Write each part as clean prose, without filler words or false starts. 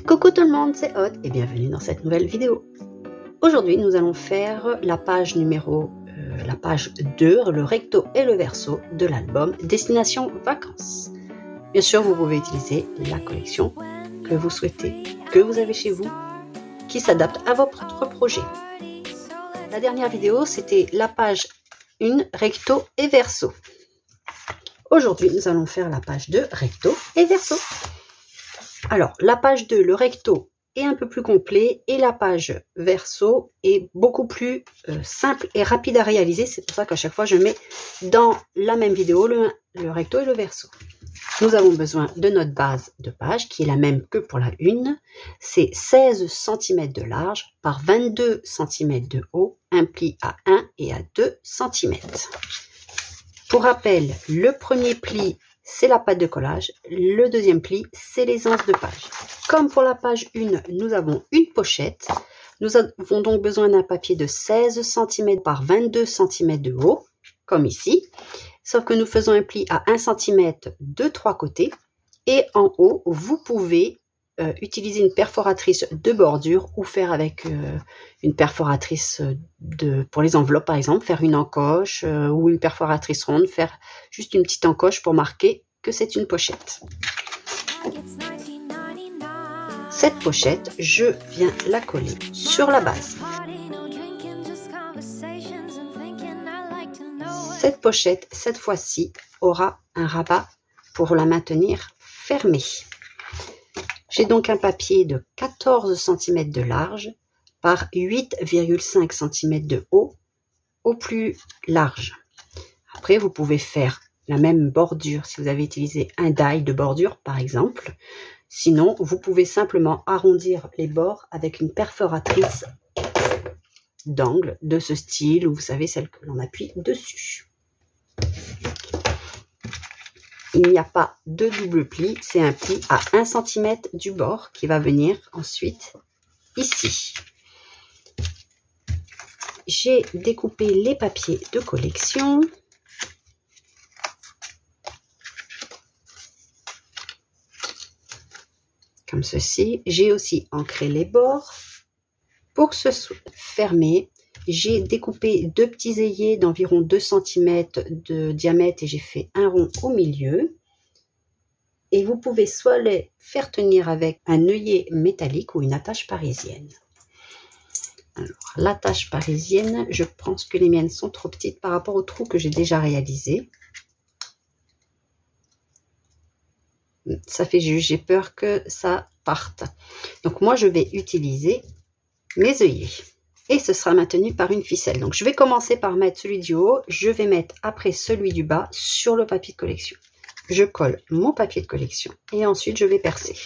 Coucou tout le monde, c'est Aude et bienvenue dans cette nouvelle vidéo. Aujourd'hui, nous allons faire la page la page 2, le recto et le verso de l'album Destination Vacances. Bien sûr, vous pouvez utiliser la collection que vous souhaitez, que vous avez chez vous, qui s'adapte à votre projet. La dernière vidéo, c'était la page 1, recto et verso. Aujourd'hui, nous allons faire la page 2, recto et verso. Alors, la page 2, le recto, est un peu plus complet et la page verso est beaucoup plus simple et rapide à réaliser. C'est pour ça qu'à chaque fois, je mets dans la même vidéo le recto et le verso. Nous avons besoin de notre base de page qui est la même que pour la 1. C'est 16 cm de large par 22 cm de haut, un pli à 1 et à 2 cm. Pour rappel, le premier pli, c'est la pâte de collage. Le deuxième pli, c'est les anses de page. Comme pour la page 1, nous avons une pochette. Nous avons donc besoin d'un papier de 16 cm par 22 cm de haut, comme ici. Sauf que nous faisons un pli à 1 cm de 3 côtés. Et en haut, vous pouvez utiliser une perforatrice de bordure ou faire avec une perforatrice pour les enveloppes par exemple, faire une encoche ou une perforatrice ronde, faire juste une petite encoche pour marquer que c'est une pochette. Cette pochette, je viens la coller sur la base. Cette pochette, cette fois-ci, aura un rabat pour la maintenir fermée. J'ai donc un papier de 14 cm de large par 8,5 cm de haut au plus large. Après, vous pouvez faire la même bordure si vous avez utilisé un die de bordure par exemple. Sinon, vous pouvez simplement arrondir les bords avec une perforatrice d'angle de ce style, ou vous savez, celle que l'on appuie dessus. Il n'y a pas de double pli, c'est un pli à 1 cm du bord qui va venir ensuite ici. J'ai découpé les papiers de collection. Comme ceci. J'ai aussi ancré les bords. Pour que ce soit fermé, j'ai découpé deux petits œillets d'environ 2 cm de diamètre et j'ai fait un rond au milieu. Et vous pouvez soit les faire tenir avec un œillet métallique ou une attache parisienne. Alors, l'attache parisienne, je pense que les miennes sont trop petites par rapport au trou que j'ai déjà réalisé. Ça fait juste, j'ai peur que ça parte. Donc moi, je vais utiliser mes œillets. Et ce sera maintenu par une ficelle. Donc je vais commencer par mettre celui du haut. Je vais mettre après celui du bas sur le papier de collection. Je colle mon papier de collection et ensuite je vais percer.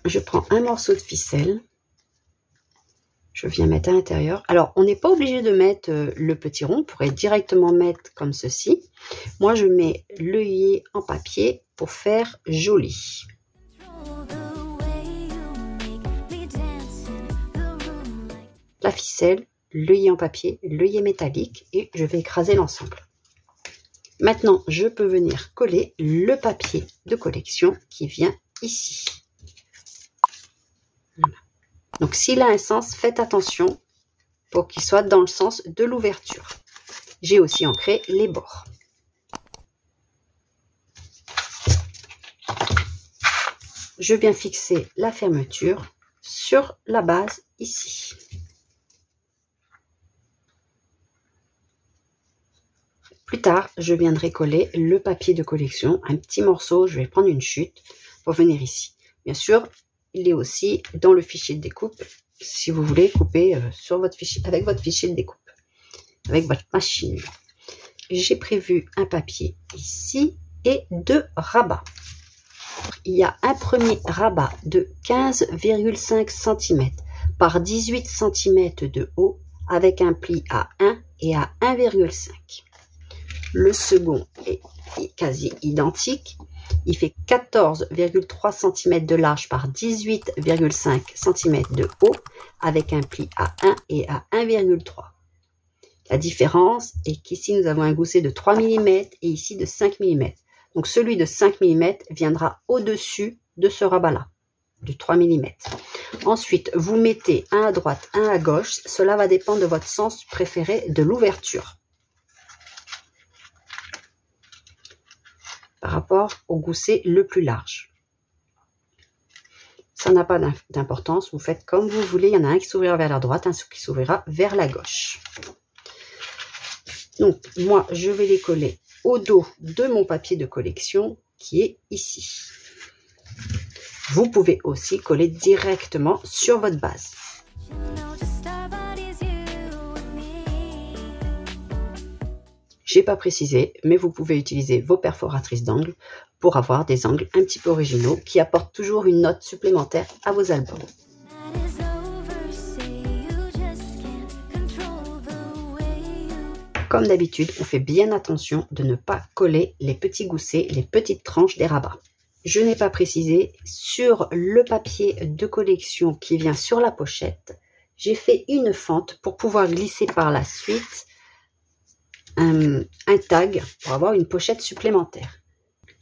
Je prends un morceau de ficelle. Je viens mettre à l'intérieur. Alors, on n'est pas obligé de mettre le petit rond. On pourrait directement mettre comme ceci. Moi, je mets l'œillet en papier pour faire joli. La ficelle, l'œillet en papier, l'œillet métallique et je vais écraser l'ensemble. Maintenant, je peux venir coller le papier de collection qui vient ici. Voilà. Donc, s'il a un sens, faites attention pour qu'il soit dans le sens de l'ouverture. J'ai aussi ancré les bords. Je viens fixer la fermeture sur la base ici. Plus tard, je viendrai coller le papier de collection, un petit morceau, je vais prendre une chute pour venir ici. Bien sûr, il est aussi dans le fichier de découpe, si vous voulez couper sur votre fichier, avec votre fichier de découpe, avec votre machine. J'ai prévu un papier ici et 2 rabats. Il y a un premier rabat de 15,5 cm par 18 cm de haut avec un pli à 1 et à 1,5. Le second est quasi identique Il fait 14,3 cm de large par 18,5 cm de haut avec un pli à 1 et à 1,3. La différence est qu'ici nous avons un gousset de 3 mm et ici de 5 mm. Donc celui de 5 mm viendra au-dessus de ce rabat-là, du 3 mm. Ensuite, vous mettez un à droite, un à gauche. Cela va dépendre de votre sens préféré de l'ouverture par rapport au gousset le plus large. Ça n'a pas d'importance, vous faites comme vous voulez. Il y en a un qui s'ouvrira vers la droite, un qui s'ouvrira vers la gauche. Donc, moi, je vais les coller au dos de mon papier de collection qui est ici. Vous pouvez aussi coller directement sur votre base. J'ai pas précisé, mais vous pouvez utiliser vos perforatrices d'angles pour avoir des angles un petit peu originaux qui apportent toujours une note supplémentaire à vos albums. Comme d'habitude, on fait bien attention de ne pas coller les petits goussets, les petites tranches des rabats. Je n'ai pas précisé, sur le papier de collection qui vient sur la pochette, j'ai fait une fente pour pouvoir glisser par la suite un tag pour avoir une pochette supplémentaire.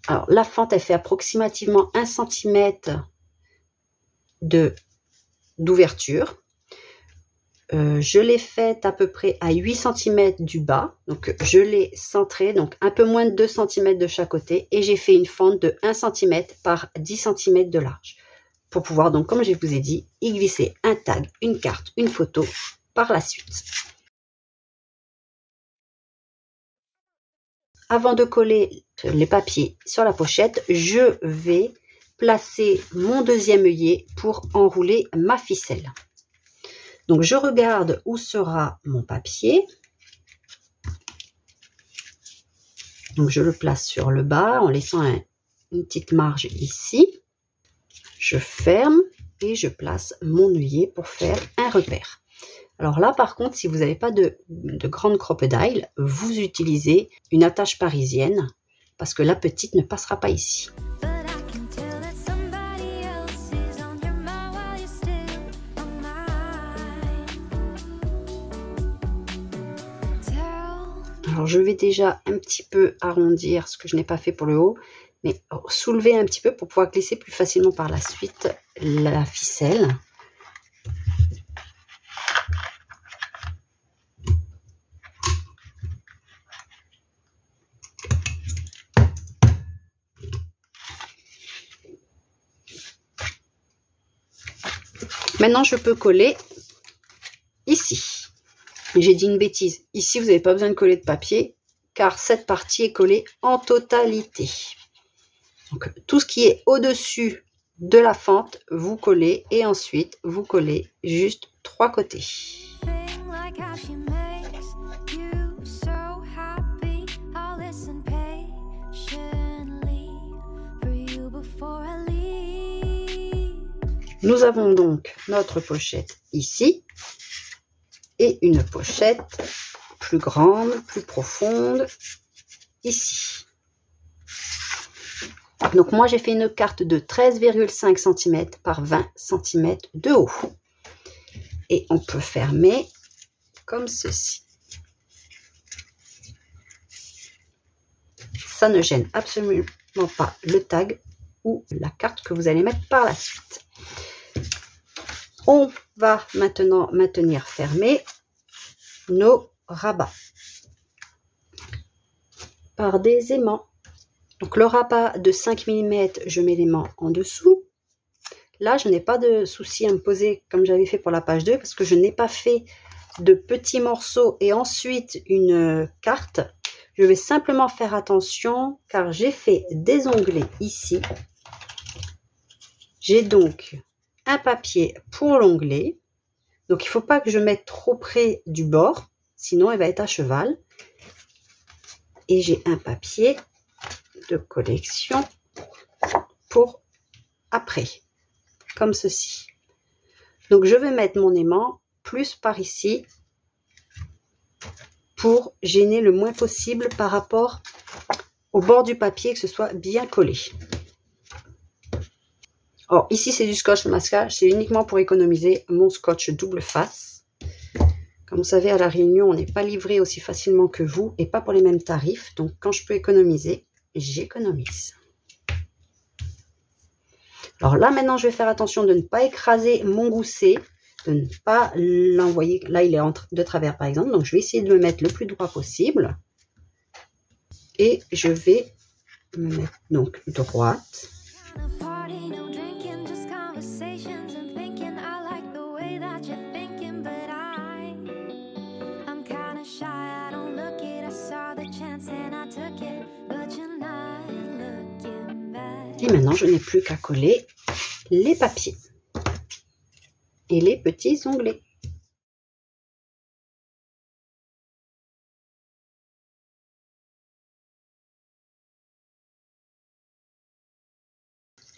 Alors la fente, elle fait approximativement 1 cm d'ouverture. Je l'ai faite à peu près à 8 cm du bas, donc je l'ai centrée, donc un peu moins de 2 cm de chaque côté, et j'ai fait une fente de 1 cm par 10 cm de large, pour pouvoir donc, comme je vous ai dit, y glisser un tag, une carte, une photo par la suite. Avant de coller les papiers sur la pochette, je vais placer mon deuxième œillet pour enrouler ma ficelle. Donc, je regarde où sera mon papier. Donc, je le place sur le bas en laissant une petite marge ici. Je ferme et je place mon œillet pour faire un repère. Alors là, par contre, si vous n'avez pas de grande crocodile, vous utilisez une attache parisienne parce que la petite ne passera pas ici. Alors, je vais déjà un petit peu arrondir ce que je n'ai pas fait pour le haut, mais soulever un petit peu pour pouvoir glisser plus facilement par la suite la ficelle. Maintenant, je peux coller ici. J'ai dit une bêtise. Ici, vous n'avez pas besoin de coller de papier, car cette partie est collée en totalité. Donc, tout ce qui est au-dessus de la fente, vous collez et ensuite, vous collez juste 3 côtés. Nous avons donc notre pochette ici et une pochette plus grande, plus profonde ici. Donc moi j'ai fait une carte de 13,5 cm par 20 cm de haut. Et on peut fermer comme ceci. Ça ne gêne absolument pas le tag ou la carte que vous allez mettre par la suite. On va maintenant maintenir fermés nos rabats par des aimants. Donc le rabat de 5 mm, je mets l'aimant en dessous. Là, je n'ai pas de souci à me poser comme j'avais fait pour la page 2 parce que je n'ai pas fait de petits morceaux et ensuite une carte. Je vais simplement faire attention car j'ai fait des onglets ici. J'ai donc un papier pour l'onglet. Donc, il ne faut pas que je mette trop près du bord, sinon elle va être à cheval. Et j'ai un papier de collection pour après, comme ceci. Donc, je vais mettre mon aimant plus par ici pour gêner le moins possible par rapport au bord du papier, que ce soit bien collé. Or, ici, c'est du scotch masquage. C'est uniquement pour économiser mon scotch double face. Comme vous savez, à La Réunion, on n'est pas livré aussi facilement que vous et pas pour les mêmes tarifs. Donc, quand je peux économiser, j'économise. Alors là, maintenant, je vais faire attention de ne pas écraser mon gousset, de ne pas l'envoyer. Là, il est de travers, par exemple. Donc, je vais essayer de me mettre le plus droit possible. Et je vais me mettre donc droite. Et maintenant, je n'ai plus qu'à coller les papiers et les petits onglets.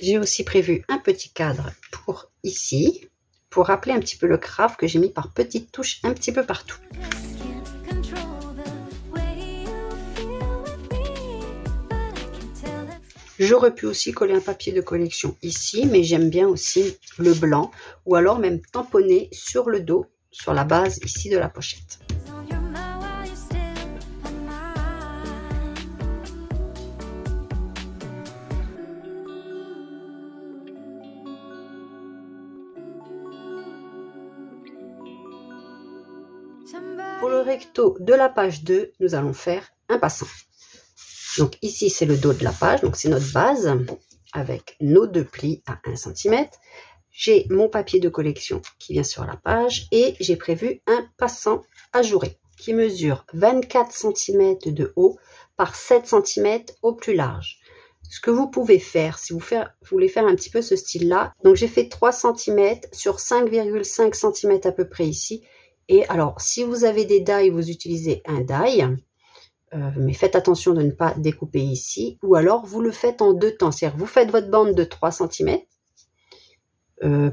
J'ai aussi prévu un petit cadre pour ici, pour rappeler un petit peu le craft que j'ai mis par petites touches un petit peu partout. J'aurais pu aussi coller un papier de collection ici, mais j'aime bien aussi le blanc, ou alors même tamponner sur le dos, sur la base ici de la pochette. Pour le recto de la page 2, nous allons faire un passant. Donc ici, c'est le dos de la page, donc c'est notre base avec nos deux plis à 1 cm. J'ai mon papier de collection qui vient sur la page et j'ai prévu un passant ajouré qui mesure 24 cm de haut par 7 cm au plus large. Ce que vous pouvez faire, si vous voulez faire un petit peu ce style-là, donc j'ai fait 3 cm sur 5,5 cm à peu près ici. Et alors, si vous avez des die, vous utilisez un die. Mais faites attention de ne pas découper ici, ou alors vous le faites en deux temps, c'est-à-dire vous faites votre bande de 3 cm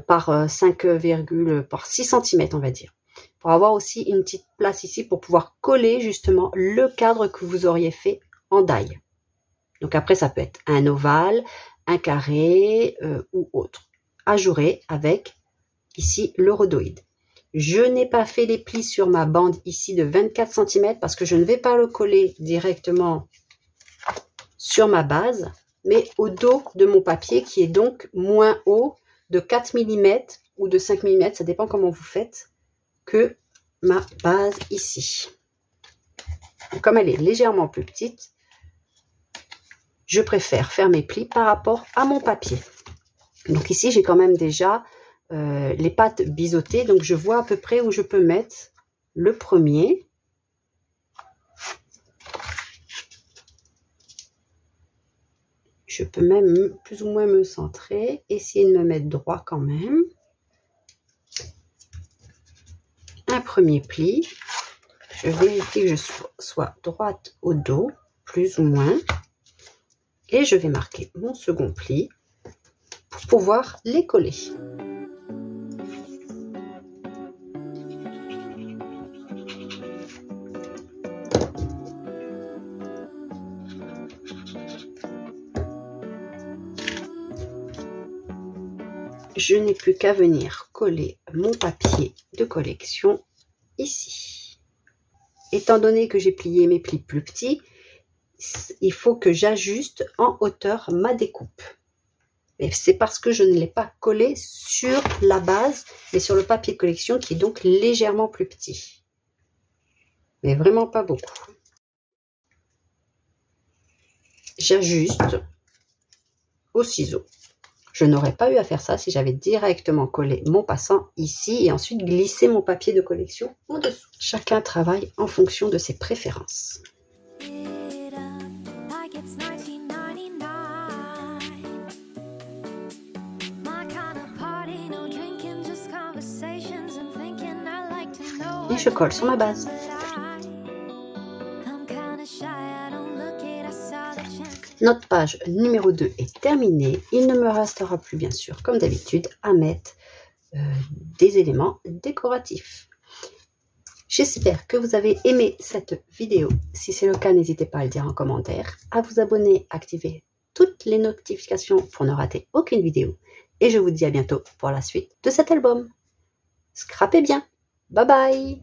par 6 cm on va dire, pour avoir aussi une petite place ici pour pouvoir coller justement le cadre que vous auriez fait en die. Donc après ça peut être un ovale, un carré ou autre, ajouré avec ici le rhodoïde. Je n'ai pas fait les plis sur ma bande ici de 24 cm parce que je ne vais pas le coller directement sur ma base, mais au dos de mon papier qui est donc moins haut de 4 mm ou de 5 mm, ça dépend comment vous faites, que ma base ici. Donc, comme elle est légèrement plus petite, je préfère faire mes plis par rapport à mon papier. Donc ici, j'ai quand même déjà les pattes biseautées, donc je vois à peu près où je peux mettre le premier. Je peux même plus ou moins me centrer, essayer de me mettre droit quand même. Un premier pli, je vérifie que je sois droite au dos, plus ou moins, et je vais marquer mon second pli pour pouvoir les coller. Je n'ai plus qu'à venir coller mon papier de collection ici. Étant donné que j'ai plié mes plis plus petits, il faut que j'ajuste en hauteur ma découpe. Et c'est parce que je ne l'ai pas collé sur la base, mais sur le papier de collection qui est donc légèrement plus petit. Mais vraiment pas beaucoup. J'ajuste au ciseau. Je n'aurais pas eu à faire ça si j'avais directement collé mon passant ici et ensuite glissé mon papier de collection en dessous. Chacun travaille en fonction de ses préférences. Et je colle sur ma base. Notre page numéro 2 est terminée. Il ne me restera plus, bien sûr, comme d'habitude, à mettre des éléments décoratifs. J'espère que vous avez aimé cette vidéo. Si c'est le cas, n'hésitez pas à le dire en commentaire, à vous abonner, activer toutes les notifications pour ne rater aucune vidéo. Et je vous dis à bientôt pour la suite de cet album. Scrapez bien. Bye bye.